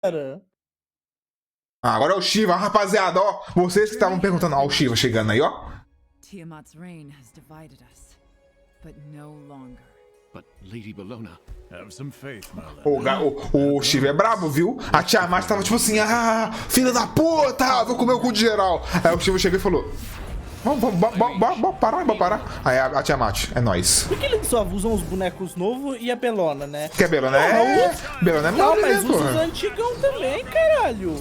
cara. Agora é o Shiva, rapaziada, ó. Vocês que estavam perguntando, ó, o Shiva chegando aí, ó. Tiamat's reign has divided us, but no longer. But Lady Bellona, have some faith, O Shiva é brabo, viu? A Tiamat tava tipo assim, filha da puta, vou comer o cu de geral. Aí o Shiva chegou e falou, vamos parar. Aí a Tiamat, é nóis. Por que eles só usam os bonecos novos e a Bellona, né? Que a Bellona é... Bellona é Não, mole, mas né, usa os porra? antigão também, caralho.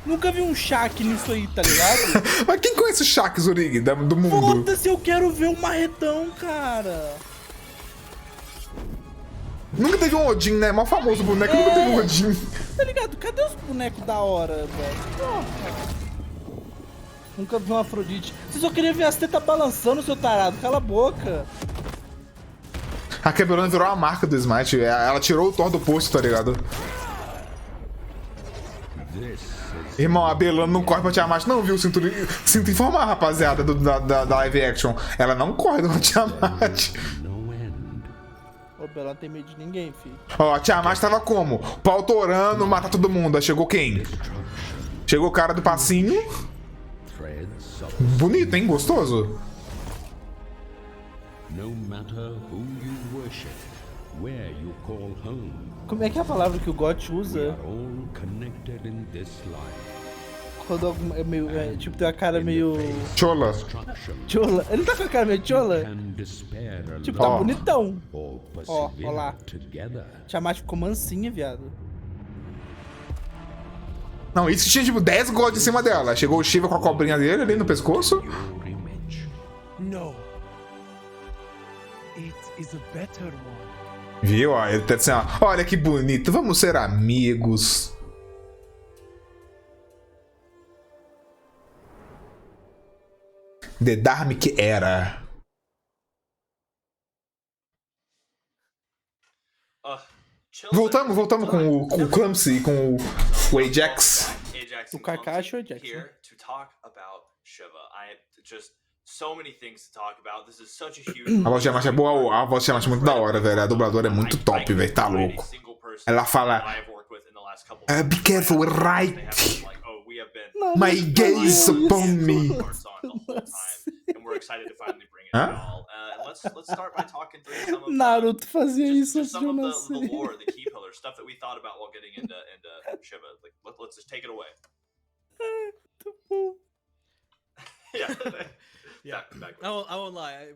Nunca vi um Shaq nisso aí, tá ligado? Mas quem conhece o Shaq, Zurig, do mundo? Foda-se, eu quero ver um marretão, cara. Nunca teve um Odin, né? Mó famoso o boneco, nunca teve um Odin. Tá ligado? Cadê os bonecos da hora, velho? Porra. Nunca vi um Afrodite. Você só queria ver as tetas balançando, seu tarado. Cala a boca. A Bellona virou a marca do Smite. Ela tirou o Thor do posto, tá ligado? Irmão, a Bellona não corre pra Tiamat não, viu? Sinto informar, rapaziada, da live action. Ela não corre pra Tiamat. Ô, Bellona tem medo de ninguém, filho. Ó, a Tiamat tava como? Pau torando, matar todo mundo. Aí chegou quem? Chegou o cara do passinho. Bonito, hein? Gostoso. Como é que é a palavra que o GOT usa? Quando é meio... tipo, tem uma cara meio... Chola. Chola. Ele tá com a cara meio chola? Tipo, tá Ó. bonitão. Ó lá. Tiamat ficou mansinha, viado. Não, isso tinha tipo 10 gods em cima dela. Chegou o Shiva com a cobrinha dele ali no pescoço. No. It is a better one. Viu? Ó, ele tá assim, ó. Olha que bonito, vamos ser amigos. The Dharmic Era. Voltamos com o Clumsy, com o Ajax. O Kakashi ou o Ajax, né? Here to talk about Shiva. So many things to talk about. This is such a huge. A voz de Tiamat é boa, a voz de Tiamat é muito da hora, velho. A dubladora é muito top, velho. Tá louco. Ela fala, be careful, we're right. My gaze upon me. Hã? Let's start by talking through some of Naruto fazia isso antes de some eu of the nascer. lore, the key pillars, stuff that we thought about while getting into Shiva. Like, let's just take it away. Muito bom. Yeah. I won't lie.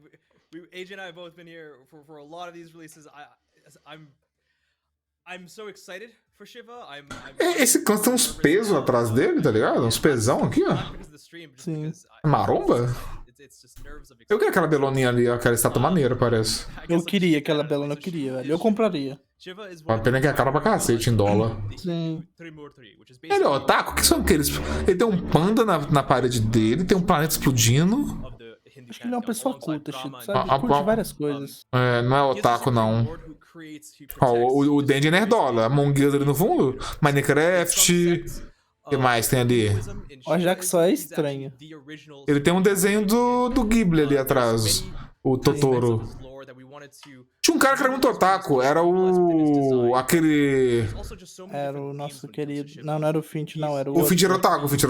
AJ and I have both been here for a lot of these releases. I'm so excited for Shiva. Esse canto tem uns pesos atrás dele, tá ligado? Uns pesão aqui, ó. Sim. Maromba? Eu queria aquela Belloninha ali, aquela estátua maneira, parece. Eu queria aquela Bellona, eu queria, velho. Eu compraria. A pena que é cara pra cacete em dólar. Sim. Ele é otaku? O que são aqueles? Ele tem um panda na parede dele, tem um planeta explodindo. Acho que ele é uma pessoa culta, Chico, sabe? Ah, Ele curte bom. várias coisas. É, não é otaku, não. Ó, o Denji é nerdola. Among Us ali no fundo. Minecraft. O que mais tem ali? O Ajax só é estranho. Ele tem um desenho do Ghibli ali atrás. O Totoro. Tinha um cara que era muito otaku. Era aquele... Era o nosso querido... Não, não era o Finch, não. Era o O Finch era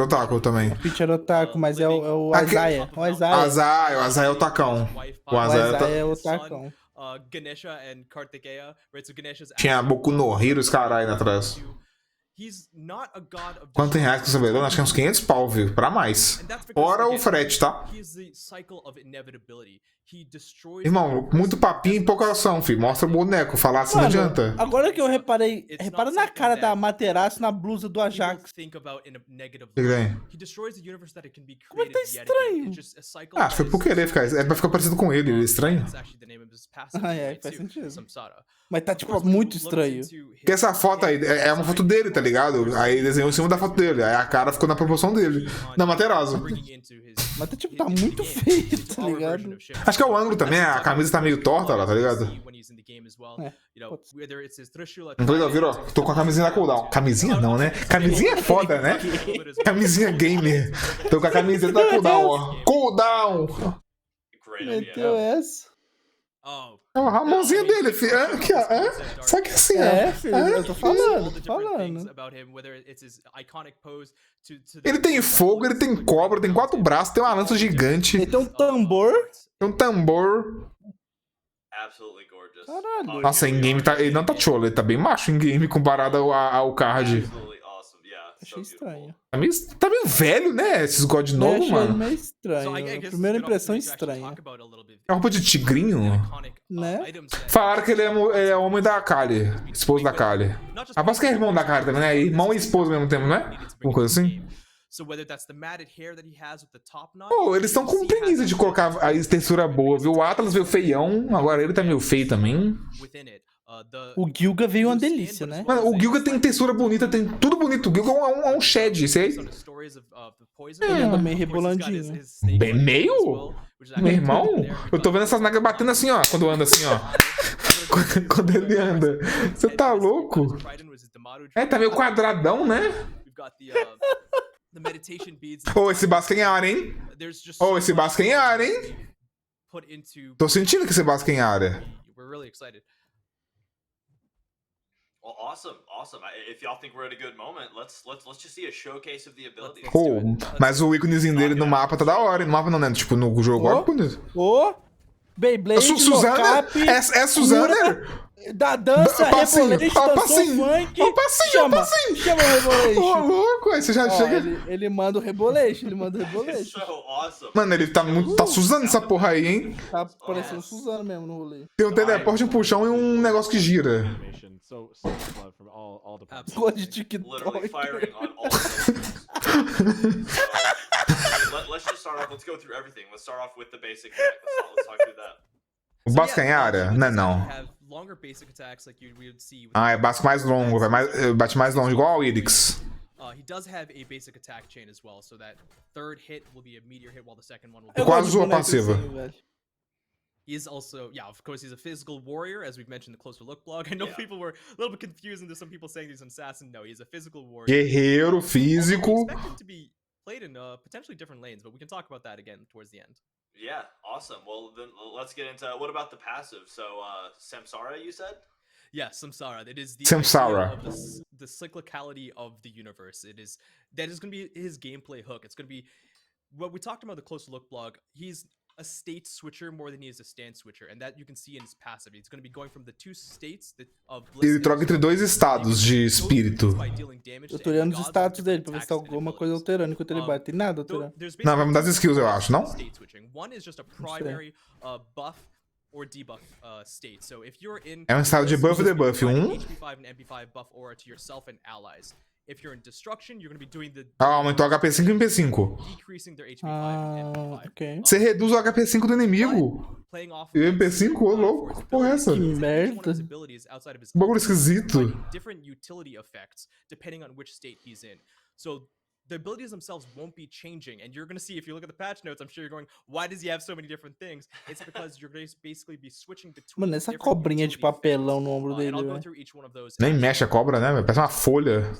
otaku também. Finch era otaku, mas é o Aquele- Azaia. O O Azaia. Azaia é o tacão. O O Azaia Azaia é o tacão. Ganesha and Kartikeya, right? So Ganesha's Tinha Boku no Hero, os caralho atrás. He's not a god of Quanto tem reais que você vê? Acho que é uns 500 pau, viu? Pra mais. Fora o frete, tá? He is the cycle of inevitability. He destroys Irmão, muito papinho e pouca ação, filho. Mostra o boneco. Falar assim não Mano, adianta. agora que eu reparei... Repara na cara da Amaterasu na blusa do Ajax. Como é que tá estranho? Ah, foi por querer ficar. É pra ficar parecido com ele. Ele é estranho. Ah, é, faz sentido. Mas tá, tipo, muito estranho. Porque essa foto aí é uma foto dele, tá ligado? Aí desenhou em cima da foto dele. Aí a cara ficou na proporção dele. Na Materazo. Mas tá, tipo, tá muito feio, tá ligado? Acho que é o ângulo também. A camisa tá meio torta lá, tá ligado? Inclusive, virou. Tô com a camisinha da cooldown. Camisinha não, né? Camisinha é foda, né? Camisinha gamer. Tô com a camiseta da cooldown, ó. Cooldown! Meteu essa. Oh. Ó, a mãozinha dele, filho. É, aqui, ó. É. Só que assim, ó. Filho, É. eu tô All falando, the tô different things falando. about him, whether it's his iconic pose to the- Ele tem fogo, ele tem cobra, tem 4 braços, tem uma lança gigante, Ele tem um tambor. tem um tambor. Absolutely gorgeous. Caralho. Nossa, em game tá, ele não tá cholo, ele tá bem macho em game comparado ao card. Absolutely awesome. Yeah. So Achei beautiful. estranho. Tá meio velho, né? Esses God Eu novo, achei ele mano. meio So estranho. I guess A this primeira is a good impressão opportunity to actually estranha. talk about a little bit É roupa de tigrinho? iconic, Né? items that- Falaram que ele é homem da Kali, esposo da Kali. Not just Aposto que é irmão da Kali também, né? Irmão e esposo ao mesmo tempo, né? Uma coisa assim. So whether that's the matted hair that he has with the top knot, Pô, eles estão com preguiça de colocar a textura boa, viu? O Atlas veio feião, agora ele tá meio feio também. within it, O Gilga veio uma delícia, né? Mano, o Gilga tem textura bonita, tem tudo bonito. O Gilga é um shed, isso aí. Ele anda meio rebolandinho. Bem meio? Meu irmão, eu tô vendo essas nagas batendo assim, ó, quando anda assim, ó. Quando ele anda. Você tá louco? É, tá meio quadradão, né? Ô, esse Basquenhara, hein? Ô, esse Basquenhara, hein? Tô sentindo que esse Basquenhara. We're really excited. Well, awesome, awesome. If y'all think we're at a good moment, let's just see a showcase of the abilities. Pô, mas o íconezinho dele no mapa tá da hora. No mapa não, né? Tipo, no jogo, olha que bonito. Ô, Beyblade, Suzana? mocap, É Suzana? da dança, Ó o passinho, rebolete, ó o dançou passinho, funk. ó o passinho, ó o chama, passinho. chama o rebolete. Ô, louco, aí você já Ó, chega. ele manda o rebolete, ele manda o It's rebolete. so awesome. Mano, ele tá muito. Tá Suzana essa porra aí, hein? Tá parecendo Suzano mesmo no rolê. Tem um teleporte, um puxão e um negócio que gira. Animation. So much love from all departments. Ficou de Literally TikTok. firing on all cylinders. Let's just start off. Let's go through everything. Let's start off with the basic attack. Let's talk through that. O Bascanhara? Não é não. Ah, é básico mais longo, bate mais longe, igual ao Irix. He does have a basic attack chain as well, so that third hit will be a meteor hit, while the second one will be. Eu Quase gosto de usou a boneco passiva. assim, velho. He is also, yeah, of course, he's a physical warrior, as we've mentioned in the Closer Look blog. I know Yeah. people were a little bit confused, and there's some people saying he's an assassin. No, he's a physical warrior. Guerreiro, We físico. expect him to be played in potentially different lanes, but we can talk about that again towards the end. Yeah, awesome. Well, then let's get into what about the passive? So, Samsara, you said? Yeah, Samsara. It is the Samsara. idea of the cyclicality of the universe. That is going to be his gameplay hook. It's going to be what we talked about in the Closer Look blog. He's a state switcher more than he is a stance switcher, and that you can see in his passive. He's going to be going from the two states of Ele troca entre dois estados de espírito. Eu tô olhando os status dele pra ver se tá alguma coisa alterando enquanto ele bate. Tem nada alterando. Não, vai mudar as skills, eu acho, não? State switching. One is just a primary buff or debuff state. So if you're in É um estado de buff e debuff. HP5 and MP5 buff aura to yourself and allies. If you're in destruction, you're going to be doing the Ah, aumentou o HP5 em P5. decreasing their HP5 Ah, and MP5. ok. Você reduz o HP5 do inimigo. Playing off E o MP5, ô louco, que porra é essa? Que merda. Bagulho esquisito. Different utility effects depending on which state he's in. So the abilities themselves won't be changing, and you're going to see if you look at the patch notes, I'm sure you're going, why does he have so many different things? It's because you're going to basically be switching between Mano, essa different cobrinha de utility papelão effects. no ombro And dele, I'll go velho. through each one of those. Nem mexe a cobra, né? Parece uma folha.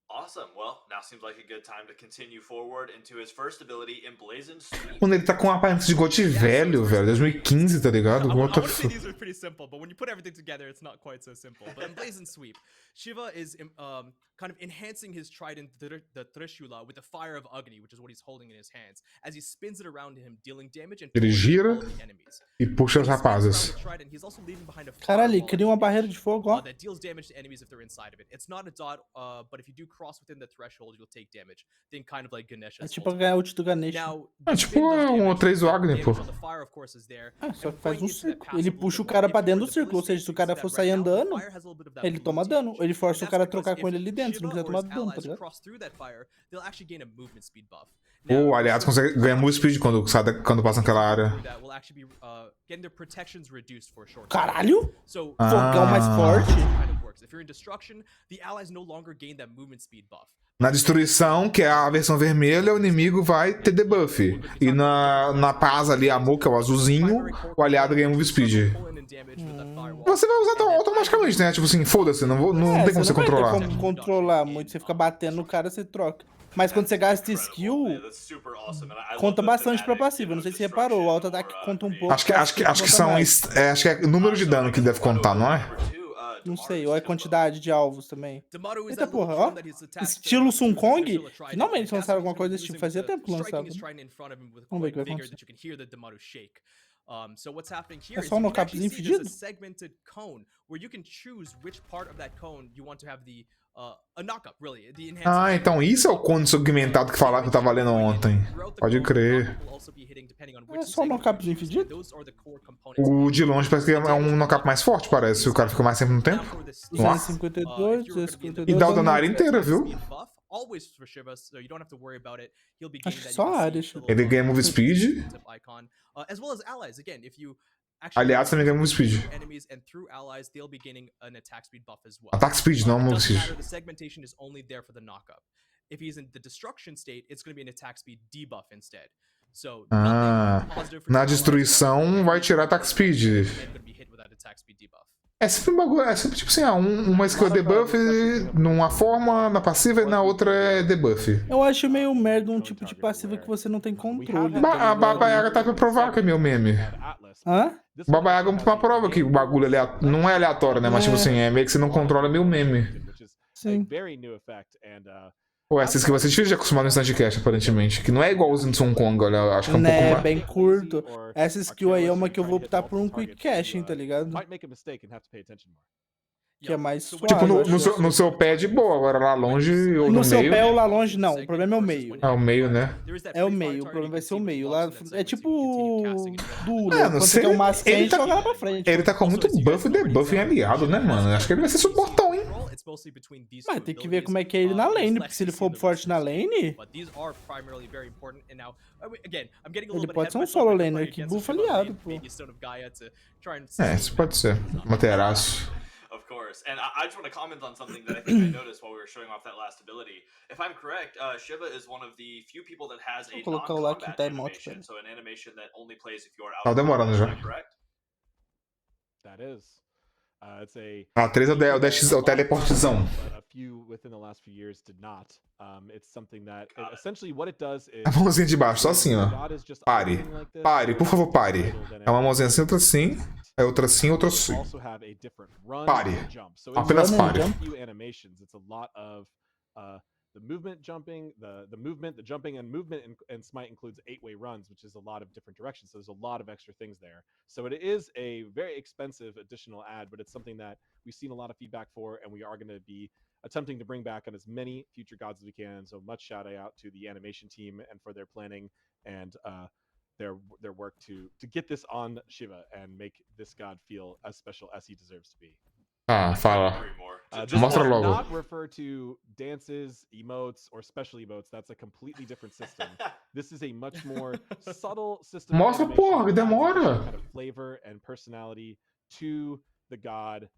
Awesome. Well, now seems like a good time to continue forward into his first ability, Emblazoned Sweep. Mano, ele tá com uma aparência de gote velho, velho. 2015, tá ligado? I What the want to say fuck? these are pretty simple, but when you put everything together, it's not quite so simple. But Emblazoned Sweep, Shiva is kind of enhancing his trident, the Trishula, with the fire of Agni, which is what he's holding in his hands, as he spins it around him, dealing damage and Ele force gira all of the enemies. e puxa os When he spins around rapazes. the trident, he's also leaving behind a Caralho, ele fireball cria uma barreira de fogo, ó. that deals damage to enemies if they're inside of it. It's not a dot, but if you do cross within the threshold, you'll take damage. Think kind of like É Ganesha's tipo ult. a ult do Ganesh. Now, É the tipo spin does um damage, 3 do Agni, damage pô. on the fire, of course, is there. Ah, só And que faz going um into that círculo. passive Ele a little puxa o bit cara more, pra if dentro you do were círculo. Ou the seja, se o ballistic cara that for right sair now, the andando, fire has a little bit of that ele toma movement dano. damage. Ele força o And cara a that's trocar because com ele if ali dentro, senão Shiva ele vai or tomar his dano, tá allies ligado? cross through that fire, they'll actually gain a movement speed buff. Ou, aliás, consegue ganhar muito speed quando passa naquela área. That will actually be getting their protections reduced for a short time. Caralho! So Fogão mais forte. kind of works. If you're in destruction, the allies no longer gain that movement speed buff. Na destruição, que é a versão vermelha, o inimigo vai ter debuff. E na paz ali, amor, que é o azulzinho, o aliado ganha move speed. Você vai usar automaticamente, né? Tipo assim, foda-se, não tem como você não vai ter controlar. como controlar muito. Você fica batendo no cara, você troca. Mas quando você gasta Incredible. skill, Yeah, that's super awesome, and I love conta the bastante pra thematic, passiva. you Não know, sei se você reparou, o destruction auto-ataque or, conta um being- pouco. Acho que conta são. mais. Acho que é o número de dano que deve contar, não é? Não sei, ou é quantidade de alvos também. Damaru is Eita that little porra, ó. drone that he's attached Estilo to Sun the Kong. initial trident, Finalmente and that's lançaram what alguma he's coisa gonna desse be tipo. using Fazia to tempo que striking lançava. his trident in front of him with Vamos ver o que vai vigor acontecer. that you can hear the Damaru shake. So what's happening here É is só um you can actually knockupzinho see there's a fedido? segmented cone where you can choose which part of that cone you want to have the a knockup, really. The enhanced Ah, então isso é o cone segmentado que falava que eu tava lendo ontem. Pode crer. É só um knockupzinho fedido? O de longe parece que é um knockup mais forte, parece. O cara fica mais tempo no tempo. Nossa. 252, 252. E dá o dano. dano na área inteira, viu? Acho que só a área, deixa eu ver. Ele ganha move speed. As well as allies, again, if you Aliados também ganha move speed. enemies and through allies, they'll be gaining an attack speed buff as well. Attack speed, não move Doesn't speed. matter, the segmentation is only there for the knockup. If he's in the destruction state, it's going to be an attack speed debuff instead. So Ah, nothing positive for na the allies, destruição vai tirar attack speed. and gonna be hit with that attack speed debuff. É sempre um bagulho, é sempre tipo assim, uma skill é debuff numa forma, na passiva, e na outra é debuff. Eu acho meio merda um tipo de passiva que você não tem controle. A Baba Yaga tá pra provar que é meu meme. Hã? Baba Yaga é uma prova que o bagulho não é aleatório, né? Mas tipo assim, é meio que você não controla, é meio meme. Sim. Very new effect, and Pô, essa skill vai ser difícil de acostumar no Instantcast, aparentemente. Que não é igualzinho do Sun Kong, olha, eu acho que é um pouco Né, mais. bem curto. Essa skill aí é uma que eu vou optar por um quick caching, tá ligado? might make a mistake and have to pay attention more. Que é mais So suave. Tipo, eu acho. no seu pé é de boa, agora lá longe ou no No seu meio. pé ou lá longe, não. O problema é o meio. É o meio, né? É o meio, o problema vai ser o meio. Lá é tipo Dula. É, não Quando sei. você quer um maço Ele quente, tá- joga lá pra frente. Ele tá com muito buff e debuff em aliado, né, mano? Acho que ele vai ser suportão, hein? Mas tem que ver como é que é ele na lane, porque se ele for forte na lane, ele pode ser um solo laner que buffa aliado, pô. É, isso pode ser. Materaço. Of course, and I just want to comment on something that I think I noticed while we were showing off that last ability. If I'm correct, Shiva is one of the few people that has a Vou colocar o like non-combat da emote, animation, velho. so an animation that only plays if you are out. Tá demorando Is já. that correct? That is. It's A 3 é o dash, é o teleportezão. but a few within the last few years did not. It's something that essentially what it does is A mãozinha de baixo, só assim, ó. God is just Pare. operating like this, Pare, por favor, pare. É uma mãozinha assim, outra assim. É outra assim, outra you assim. also have a different run Pare. and jump. So it's Apenas Run and pare. jump. few animations. It's a lot of the movement jumping, the movement, the jumping and movement, and Smite includes 8-way runs, which is a lot of different directions. So there's a lot of extra things there. So it is a very expensive additional ad, but it's something that we've seen a lot of feedback for, and we are going to be attempting to bring back on as many future gods as we can. So much shout out to the animation team and for their planning and their work to get this on Shiva and make this god feel as special as he deserves to be. Ah, fala. Agree more. This Mostra does logo. not refer to dances, emotes, or special emotes. That's a completely different system. This is a much more subtle system. of Mostra, animation porra, que that adds demora. additional kind of flavor and personality to the god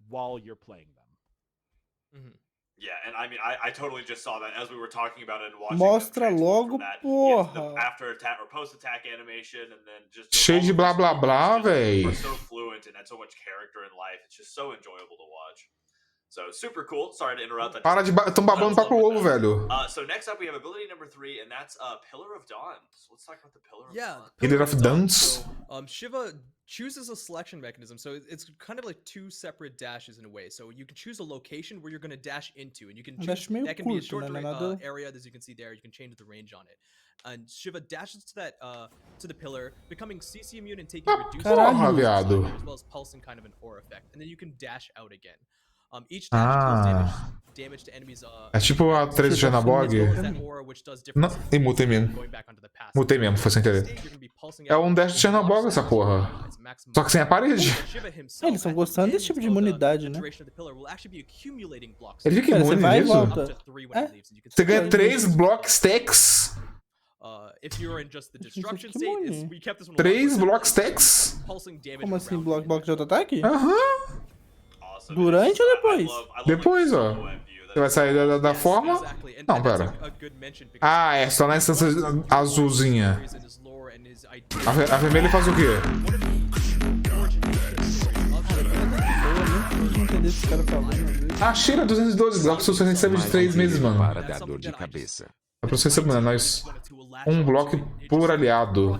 while you're playing them. Yeah, and I mean, I totally just saw that as we were talking about it and watching. Mostra them transform logo, from that, yes, the porra. after attack or post attack animation, and then just Cheio all de of blá this blá movement blá, is just- véi. We're so fluent and had so much character in life. It's just so enjoyable to watch. So super cool. Sorry to interrupt. I Para de tão babando papo ovo, velho. So next up we have ability number 3, and that's Pillar of Dawn. So let's talk about the Pillar of Yeah, Dawn. Pillar of Dance. So, Shiva chooses a selection mechanism, so it's kind of like two separate dashes in a way. So you can choose a location where you're going to dash into, and you can choose Dash meio that can be a curto, short né? Não é nada- area, as you can see there. You can change the range on it. And Shiva dashes to that to the pillar, becoming CC immune and taking reduced Caralho. Porra, viado. as well as pulsing kind of an aura effect. And then you can dash out again. Each dash deals damage to enemies. É tipo a 3 de Janabog. Não, e mutei mesmo. Mutei mesmo, foi sem querer. É um dash de Chernobyl essa porra. Só que sem a parede. Eles estão gostando desse tipo de imunidade, né? Ele fica Cara, você imune vai e nisso? volta. Você ganha 3 block stacks. If you're in just the destruction que state, money. we kept this one 3 100%, block stacks? pulsing damage Como assim, around bloco de auto-ataque? Aham. Awesome. Durante ou I depois? love Depois, the ó. slow web view. Você vai sair da forma? Exactly. And Não, that's pera. a good mention because Ah, é só na instância azulzinha. in his lore and his idea. A vermelha faz o quê? Eu não entendi esse cara falando. A Shira 212 blocos você recebe de 3 meses, mano. Para dar dor de cabeça. É pra você receber, mano. Nós. Um bloco por aliado.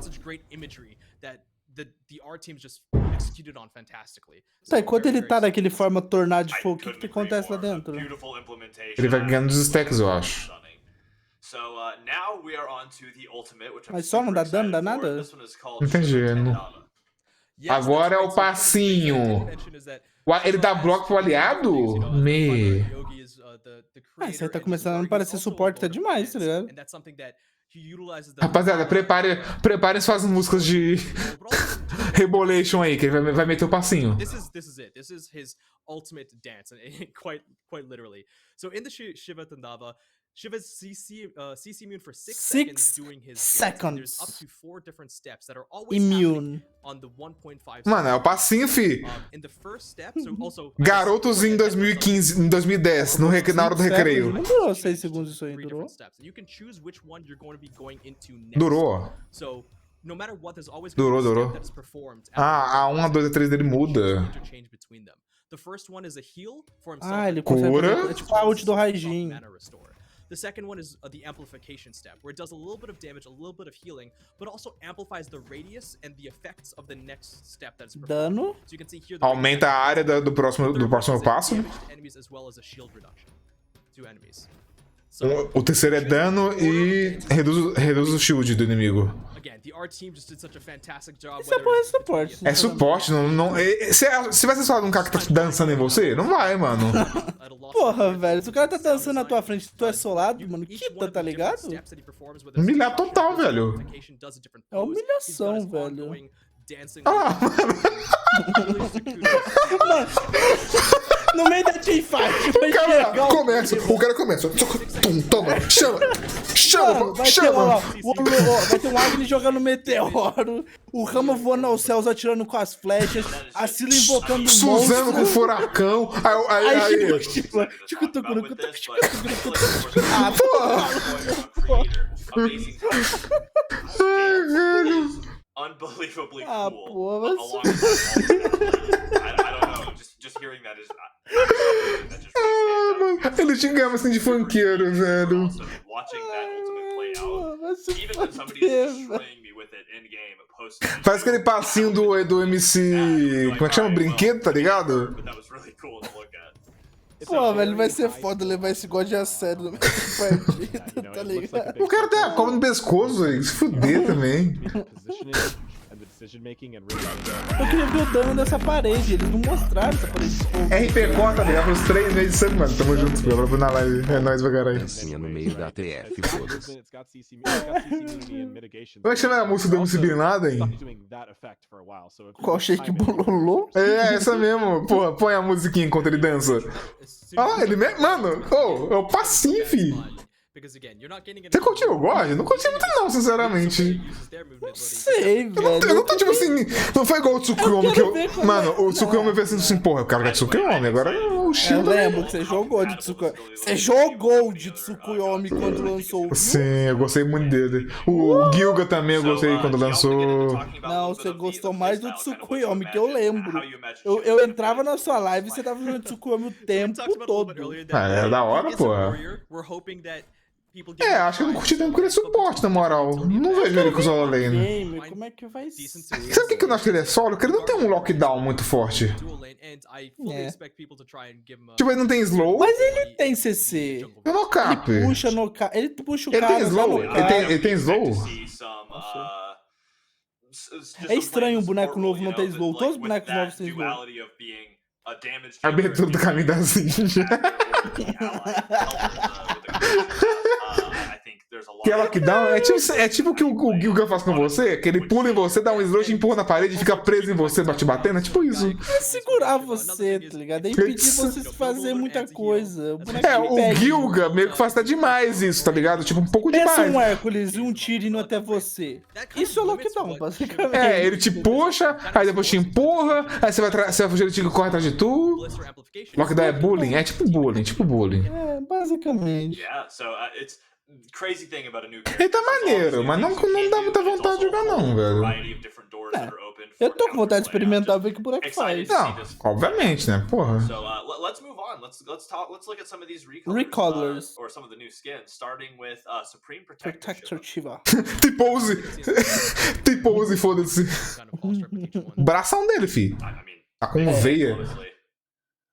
Tá, enquanto ele tá naquele forma tornado de fogo, o que acontece lá dentro? Beautiful implementation. Ele vai ganhando os stacks, eu acho. So now we are on to the ultimate, which I'm Mas só não dá super dano, dá excited for. nada? This one is called Entendi, Shiva não- Tendava. Agora é o passinho. Ele dá bloco pro aliado? Ah, isso aí tá começando a não parecer suporte até demais, tá ligado? Rapaziada, preparem suas músicas de Rebolation aí, que ele vai meter o passinho. This is it. This is his ultimate dance, and quite literally. So in the Shiva Tandava, Shiva's CC immune for 6 seconds doing his dance, and there's up to 4 different steps that are always Immune. happening on the 1.5. Mano, é o passinho, fi. In the first step, so also Garotos em 2015, em 2010, na hora do recreio. Não durou 6 segundos isso aí, 3 durou. different steps, and you can choose which one you're going to be going into next. Durou. So no matter what, there's always Durou, going to be a durou. step that is performed. Ah, a 1, a 2, a 3 dele muda. Interchange between them. The first one is a heal for himself. Ah, ele consegue Cura. fazer, é tipo a ult do Raijin. Mana restore. The second one is the amplification step, where it does a little bit of damage, a little bit of healing, but also amplifies the radius and the effects of the next step that is performed. Dano. So you can see here the Aumenta a área do próximo passo. damage to enemies as well as a shield reduction to enemies. So, O terceiro é dano e reduz o shield do inimigo. again, the art team just did such a fantastic job. Isso é bom, é suporte. É suporte, não. Você vai ser só um cara que tá dançando em você? Não vai, mano. Porra, velho, se o cara tá dançando na tua frente e tu é solado, mano, quita, tá ligado? Humilhar total, velho. É humilhação, velho. Ah, No meio da teamfight, vai chegar O cara começa. Tum, toma, chama, Mano, vai ter, ó, chama. vai ter um Agni jogando meteoro, o Rama voando aos céus atirando com as flechas, a Sila invocando o Suzano com monstro. furacão. Aí Aí. tipo, Ah, Ai, velho. Unbelievably Ah, cool. pô, along mas... I don't know. Just hearing that is that just Ah, really stands out. mano. Ele xingava assim de funkeiro, velho. Also, watching that ultimate play out, Vai se even when somebody fuder, is velho. destroying me with it in game, posting. Faz aquele passinho do MC. Como é que chama? Brinquedo, tá ligado? But that was really cool to look at. Pô, velho, vai ser foda levar esse God a sério no meio da partida, tá ligado? O cara tem a cobra no pescoço, velho. Se fuder também. Eu queria ver o dano dessa parede, eles não mostraram essa parede de fogo. RP Conta, ligava os 3 meses de sangue, mano. Tamo junto, meu. Vou na live. É nóis pra caralho. Dancinha no meio da TF, foda-se. Como é que chama a música do MC Bin Laden? Qual shake bololô? É, essa mesmo. Porra, põe a musiquinha enquanto ele dança. Ah, ele mesmo. Mano, é o passinho, fi. Você curtiu o God? Não curti muito, não, sinceramente. Sei, velho. Eu não tô tipo assim. Não foi igual o Tsukuyomi que eu. ver como Mano, o Tsukuyomi eu pensei assim, porra, o cara é Tsukuyomi. Agora o Eu Shield. lembro que você jogou de Tsukuyomi. Você jogou de Tsukuyomi quando lançou o Sim, eu gostei muito dele. O Gilga também eu gostei quando lançou. Não, você gostou mais do Tsukuyomi, que eu lembro. Eu entrava na sua live e você tava jogando Tsukuyomi o tempo todo. Ah, é da hora, porra. É, acho que eu não curti tanto porque ele é suporte, na moral. Não vejo ele com o solo lane. Game, como é que vai ser? Sabe o que eu não acho que ele é solo? Que ele não tem um lockdown muito forte. Tipo, ele não tem slow. Mas ele tem CC. É no cap. Ele puxa no cara. Ele puxa o Ele cara. tem slow? no cara. Ele tem slow? É estranho um boneco novo não ter slow. Todos os bonecos novos têm slow. Abertura do caminho das Índias. Que é lockdown? É tipo o que o Gilga faz com você, que ele pula em você, dá um slow, te empurra na parede e fica preso em você, te batendo. É tipo isso. É segurar você, tá ligado? É impedir você de fazer muita coisa. O boneco É, te o impede. Gilga meio que faz até demais isso, tá ligado? Tipo, um pouco Pensa demais. um Hércules e um tiro indo até você. Isso é lockdown, basicamente. É, ele te puxa, aí depois te empurra, aí você vai fugir, ele te corre atrás de tu. Lockdown é bullying? É tipo bullying, tipo bullying. É, basicamente. Yeah, so it's crazy thing about a new Ele tá maneiro, mas não dá muita vontade de jogar não, velho. Eu tô com vontade de experimentar, ver o que o boneco faz. Não, obviamente, né? Porra. So let's move on. Let's look at some of these Recolors. or some of the new skins, starting with Supreme Protector Shiva. Tem pose. Tem pose, foda-se. Kind of all-star with each one. Bração dele, fi. I mean, Tá com veia. honestly,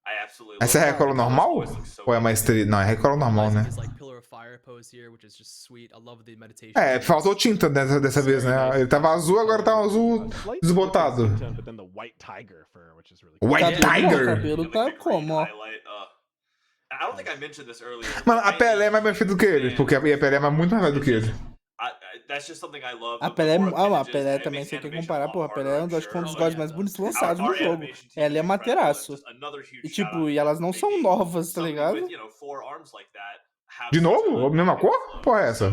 I absolutely Essa é love a recola it. normal? Those boys look so Ou é good. maestria? Não, é recola normal, né? His like pillar of fire pose here, which is just sweet. I love the meditation. É, faltou tinta dessa vez, né? Ele tava azul, agora tá um azul desbotado. But then the white tiger fur, which is really White Cabelo, Tiger. O cabelo tá como, ó. Highlight, I don't think I mentioned this earlier. Mano, but a Pelé é mais bem feita do que ele, porque a Pelé é muito mais velha do que ele. That's just something I love. A Pelé, a Pelé também, você quer comparar, porra, a Pelé é acho que é um dos gods mais bonitos lançados no jogo. Ela é materaço. E tipo, e elas não são novas, tá ligado? De novo? Mesma cor? Porra, é essa?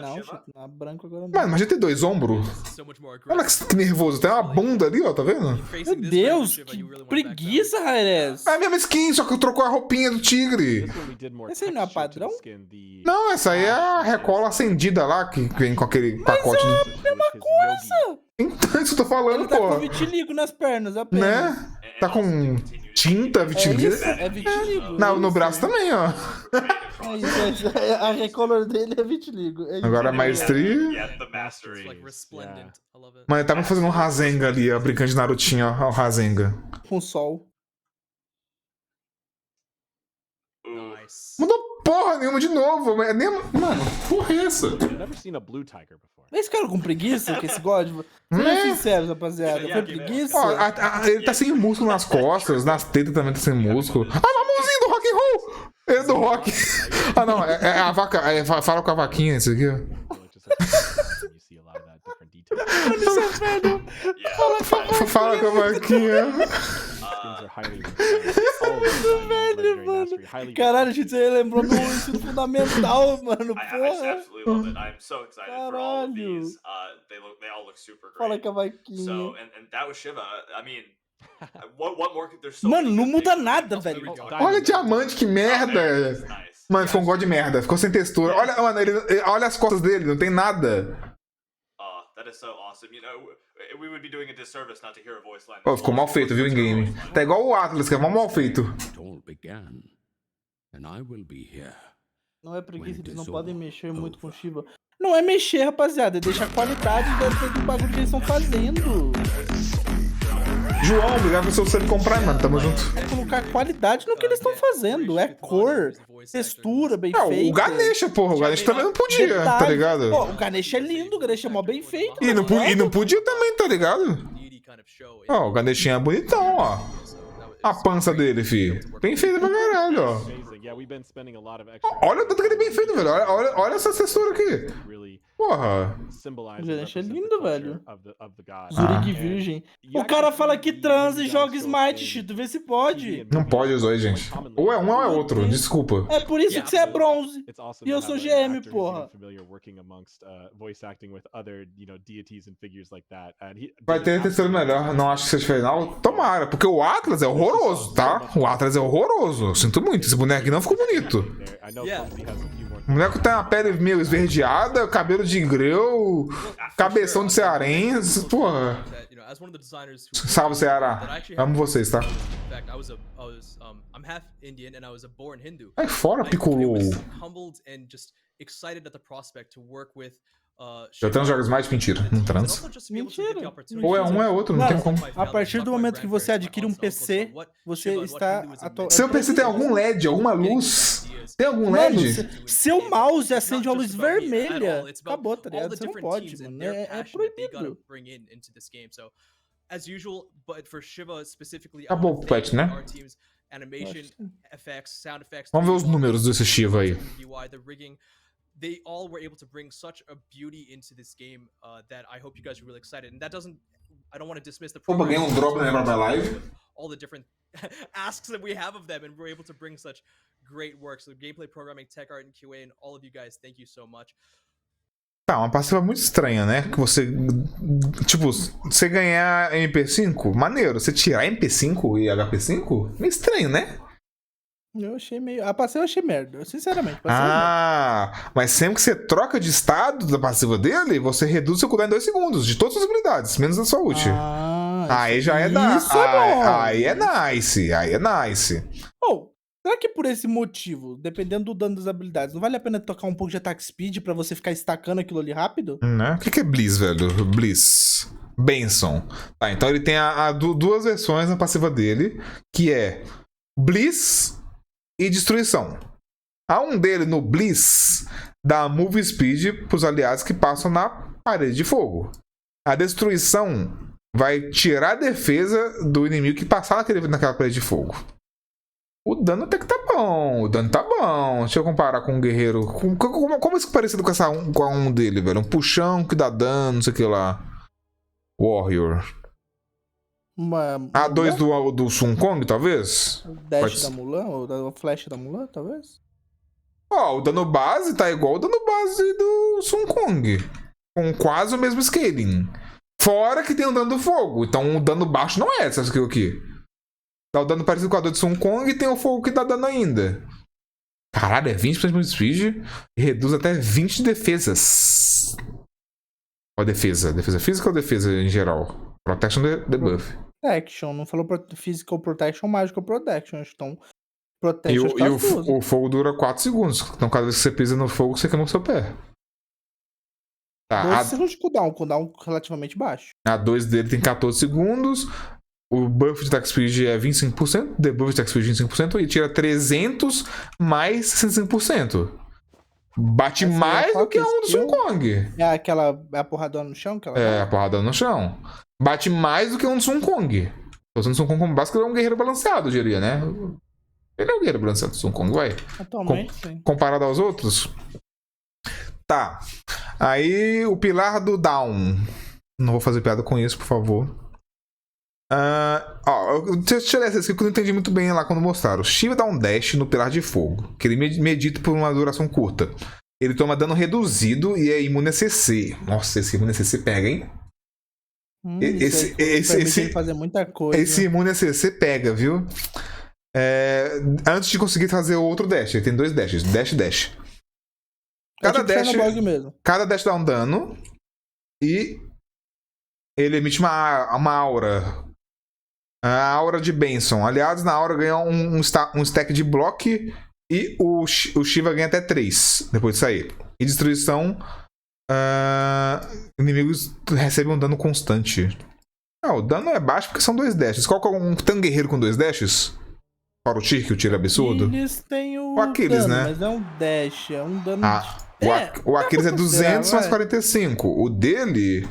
Não, tipo, na branco agora não. Mano, mas já tem 2 ombros. So much more Olha aggressive. que nervoso, tem uma bunda ali, ó, tá vendo? Meu Facing this Deus, Shiva, que you really want back down. preguiça, Raires. É a mesma skin, só que trocou a roupinha do tigre. This one we did more Esse aí não é texture to the padrão? skin, the- Não, essa aí é a recola acendida lá, que vem com aquele pacote de... with his yogi. Então, isso que eu tô falando, Ele tá com porra. vitiligo nas pernas, apenas. Né? Tá com tinta, É vitiligo. isso, é vitiligo. No braço também, ó. É isso, a recolor dele é vitiligo. É isso. Agora a maestria. Yeah, the mastery. It's like resplendent. I love it. Mano, ele tava fazendo um Rasengan ali, ó, brincando de Narutinho, ó, o Rasengan. Com sol. Nice. Mudou porra nenhuma de novo, mas nem... Mano, porra é essa? I've never seen a blue tiger before. Esse cara com preguiça, que esse God. Sejam sinceros, rapaziada. Foi preguiça? Ó, ele tá sem músculo nas costas, nas tetas também tá sem músculo. Ah, a mãozinha do rock and roll! Ele é do rock. Ah, não, é a vaca. Fala com a vaquinha, isso aqui, ó. Really just like, you see a lot of that different detail. Isso é velho. Fala com a vaquinha. Skins are highly refined. All of them legendary mastery, highly Caralho, refined. gente, você lembrou meu ensino fundamental, mano. I Porra. absolutely love it. I'm so excited for all of Caralho. these. They all look super Fala great. com a vaquinha. So and that was Shiva. I mean, what more? There's so Mano, many não good muda things. nada, There velho. we go. Olha diamante, que merda. Nice. Mano, ficou um god de merda, ficou sem textura. Olha, mano, olha as costas dele, não tem nada. That is so awesome. You know, we would be doing a disservice not to hear a voice line. Ó, ficou mal feito, viu, em game. Tá igual o Atlas, que é mal feito. It all began, and I will be here. Não é preguiça, eles não When it is podem all mexer muito com o over. Shiva. Não é mexer, rapaziada. É deixar a qualidade do bagulho que eles estão fazendo. João, obrigado pelo seu sub comprar, mano. Tamo junto. É colocar qualidade no que eles estão fazendo. É cor, textura bem Não, feita. o Ganesha, porra. O Ganesha também não podia, tá Detalhe. ligado? Pô, o Ganesha é lindo, o Ganesha é mó bem feito. E não, tá ligado? e não podia também, tá ligado? Ó, o Ganeshinha é bonitão, ó. A pança dele, fi. Bem feita pra caralho, ó. Amazing. Yeah, we've been spending a lot of extra. Olha o tanto que ele é bem feito, velho. Olha essa textura aqui. Really Porra. symbolize. O Ganesh é and represent lindo, the culture velho. of the god. Zurig And virgem. you O cara actually fala see que the transa e gods joga so Smite, in Chito. Vê se TV pode. and Não movies pode os dois, gente. commonly Ou é um ou é outro, desculpa. É por isso que você é bronze. It's awesome E eu to sou have GM, an actor who's porra. even familiar working amongst voice acting with other, deities and figures like that. And he Vai ter textura melhor, não acho que seja final. Tomara, porque o Atlas é horroroso, tá? O Atlas é horroroso. Eu sinto muito, esse boneco aqui não ficou bonito. there. I know Yeah. Clumsy has a few more. O boneco tem uma pele meio esverdeada, cabelo de greu, cabeção de cearense, porra. As one of the designers who Salve, Ceará. Amo vocês, tá? in fact, I'm half Indian and I was a born Hindu. Sai fora, I Piccolo. was humbled and just excited at the prospect to work with Eu trans joga Smite? Mentira, não trans. Ou é um ou é outro, não tem como. A partir do momento que você adquire um PC, você está Seu PC tem algum LED, alguma luz? Tem algum Mano, LED? seu mouse acende uma luz vermelha. Acabou, tá ligado? Você não pode, mano. É proibido. As usual, but for Shiva specifically, Acabou o patch, né? our teams, animation, effects, sound effects. Vamos ver os números desse Shiva aí. UI, the rigging, they all were able to bring such a beauty into this game that I hope you guys are really excited. And that doesn't, I don't want to dismiss the Opa, ganhei um drop na minha live. all the different asks that we have of them, and we're able to bring such great work. So gameplay, programming, tech art, and QA, and all of you guys, thank you so much. Tá, uma passiva muito estranha, né? Que você. Tipo, você ganhar MP5, maneiro. Você tirar MP5 e HP5, meio estranho, né? Eu achei meio... A passiva eu achei merda, sinceramente. Passiva Ah, mas sempre que você troca de estado da passiva dele, você reduz seu cooldown em 2 segundos, de todas as habilidades, menos da sua ult. Aí já é da. Isso é bom. Aí é nice. Aí é nice. Oh, será que por esse motivo, dependendo do dano das habilidades, não vale a pena tocar um pouco de attack speed pra você ficar estacando aquilo ali rápido? Né? O que é Bliss, velho? Bliss. Benson. Tá, então ele tem duas versões na passiva dele, que é Bliss e Destruição. A um dele no Bliss dá Move Speed pros aliados que passam na parede de fogo. A Destruição vai tirar a defesa do inimigo que passar naquela parede de fogo. O dano até que tá bom. O dano tá bom. Deixa eu comparar com um guerreiro. Como é isso parecido com a um dele, velho? Um puxão que dá dano, não sei o que lá. Warrior. A 2 do Sun Kong, talvez? O dash da Mulan? Ou o flash da Mulan, talvez? Ó, o dano base tá igual o dano base do Sun Kong. Com quase o mesmo scaling. Fora que tem o dano do fogo. Então o dano baixo não é essa skill aqui. Tá o dano parecido com a do Sun Kong e tem o fogo que dá dano ainda. Caralho, é 20% de speed e reduz até 20 de defesas. Qual defesa? Defesa física ou defesa em geral? Protection debuff. Protection, não falou physical protection, magical protection. Então, protection E o fogo dura 4 segundos. Então cada vez que você pisa no fogo, você queima o seu pé. Tá, 12 segundos de cooldown relativamente baixo. A 2 dele tem 14 segundos. O buff de attack speed é 25%, debuff de attack speed é 25% e tira 300 mais 65%. Bate Essa mais é do que a um do Sun skill? Kong. É a porradona no chão? Que ela É, dá? a porrada no chão. Bate mais do que um do Sun Kong. O Sun Kong como básico é um guerreiro balanceado, eu diria, né? Ele é um guerreiro balanceado do Sun Kong, vai. Atualmente, sim. Comparado aos outros. Tá. Aí o pilar do down. Não vou fazer piada com isso, por favor. Deixa eu ler essa aqui que eu não entendi muito bem lá quando mostraram. O Shiva dá um dash no pilar de fogo, que ele medita por uma duração curta. Ele toma dano reduzido e é imune a CC. Nossa, esse imune a CC pega, hein? Esse fazer muita coisa. Esse imune a CC pega, viu? Antes de conseguir fazer o outro dash, ele tem 2 dashes. Dash. Cada dash dá um dano e ele emite uma aura. A aura de Benson. Aliados na aura ganham um stack de bloco e o Shiva ganha até 3 depois de sair. E destruição, inimigos recebem um dano constante. O dano é baixo porque são 2 dashes. Qual que é um guerreiro com 2 dashes? Para o Tyr, que o tiro é absurdo? Eles têm o Aquiles, dano, né? mas é um dash, é um dano... O Aquiles é 200 mais 45. O dele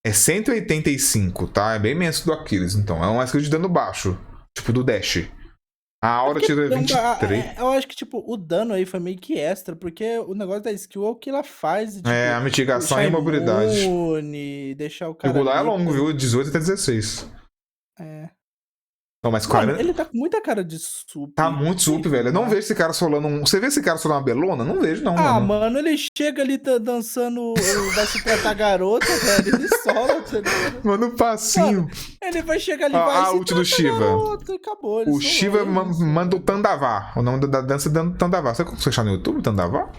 é 185, tá? É bem menos do Aquiles, então. É uma skill de dano baixo. Tipo do dash. A aura tira 23. Eu acho que, tipo, o dano aí foi meio que extra, porque o negócio da skill é o que ela faz. Tipo, a mitigação e a imobilidade. Deixar o O cara... cooldown é longo, viu? 18 até 16. Não, mas 40... Mano, ele tá com muita cara de sup. Tá muito sup, velho. Eu não vejo esse cara solando um... Você vê esse cara solando uma belona? Não vejo, não. Mano, ele chega ali dançando, vai se tratar garota, velho. Ele sola, entendeu? Manda um passinho. Mano, ele vai chegar ali, vai a ult do Shiva. Garota, acabou, o Shiva manda o Tandavá. O nome da dança é Tandavá. Você consegue achar no YouTube, Tandavá?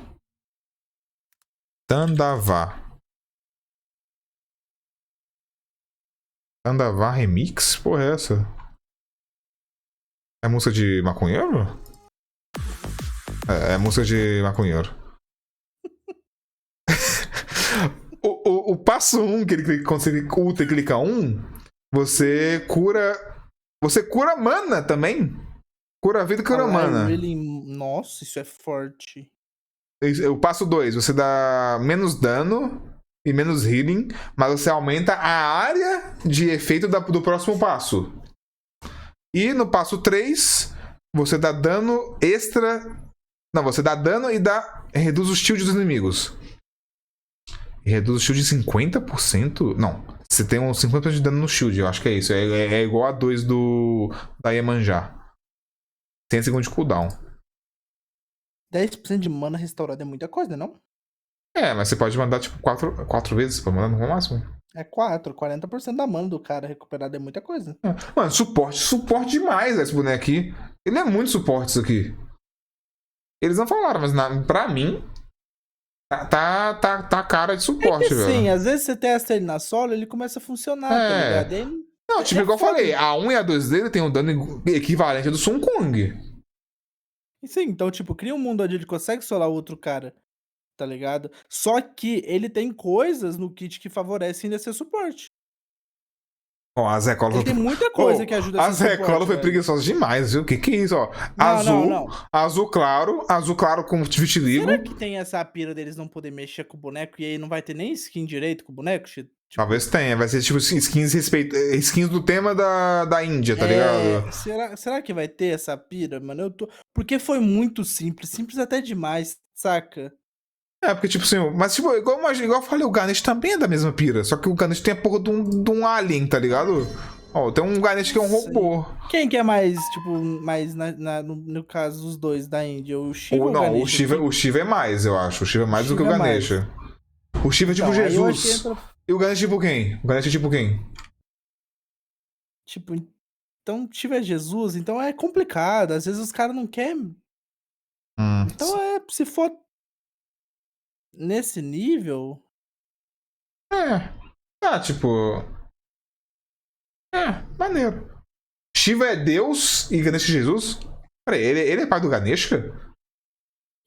Tandavá Remix? Porra, é essa? É música de maconheiro? É música de maconheiro. o passo 1, que ele quando você ulta e clica 1, você cura. Você cura mana também. Cura a vida e cura mana. Nossa, isso é forte. O passo 2, você dá menos dano e menos healing, mas você aumenta a área de efeito do próximo passo. E no passo 3, você dá dano extra. Não, você dá dano e reduz o shield dos inimigos. E reduz o shield em 50%? Não. Você tem uns 50% de dano no shield, eu acho que é isso. É igual a 2 da Iemanjá. 100 segundos de cooldown. 10% de mana restaurada é muita coisa, não? Mas você pode mandar tipo 4 vezes pra mandar no máximo. É 4, 40% da mana do cara recuperado é muita coisa. Mano, suporte demais esse boneco aqui. Ele é muito suporte isso aqui. Eles não falaram, mas pra mim, tá cara de suporte, velho. Sim, às vezes você testa ele na solo, ele começa a funcionar, tá ligado? Ele... Não, tipo, igual eu foda. falei, a 1 e a 2 dele tem um dano equivalente ao do Sun Kong. Sim, então, tipo, cria um mundo onde ele consegue solar o outro cara, tá ligado? Só que ele tem coisas no kit que favorecem ele a ser suporte. Ó, a Zé Cola Ele tem muita coisa que ajuda a a ser Zé suporte, Cola foi velho. preguiçosa demais, viu? Que é isso, ó? Não. Azul claro com vitiligo. Será que tem essa pira deles não poder mexer com o boneco e aí não vai ter nem skin direito com o boneco? Tipo, Talvez tenha, vai ser tipo skins do tema da Índia, tá ligado? Será que vai ter essa pira, mano? Porque foi muito simples até demais, saca? Porque tipo assim, mas tipo, igual eu falei, o Ganesh também é da mesma pira, só que o Ganesh tem a porra de um alien, tá ligado? Ó, tem um Ganesh que é um robô. Quem que é mais, tipo, no caso dos dois da Índia? O Shiva ou o Não, Ganesh? o Shiva é mais, eu acho. O Shiva é mais do que o Shiva é Ganesh. O Shiva é tipo Então, aí eu acho Jesus. que entra- E o Ganesh é tipo quem? O Ganesh é tipo quem? Tipo, então, Shiva é Jesus, então é complicado. Às vezes os caras não querem. Então se for nesse nível... Tipo... maneiro. Shiva é Deus e Ganesh é Jesus? Peraí, ele é pai do Ganesha?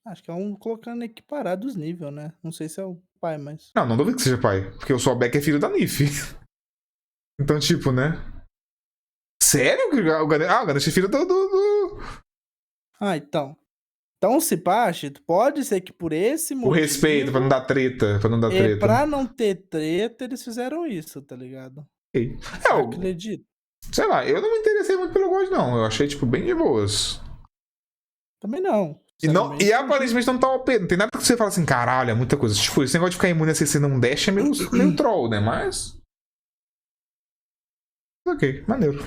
Acho que é um colocando equiparado os níveis, né? Não sei se é o pai, mas... Não duvido que seja pai. Porque o Sobek é filho da Nif. Então, tipo, né? Sério? O Ganesh é filho do... Então. Então, se pá, pode ser que por esse motivo... O respeito, pra não dar treta. Pra não ter treta, eles fizeram isso, tá ligado? Eu acredito. Sei lá, eu não me interessei muito pelo God, não. Eu achei, tipo, bem de boas. Também não. E aparentemente não tá OP. Não tem nada que você fala assim, caralho, é muita coisa. Tipo, esse negócio de ficar imune a CC num dash é meio troll, né? Mas... Ok, maneiro.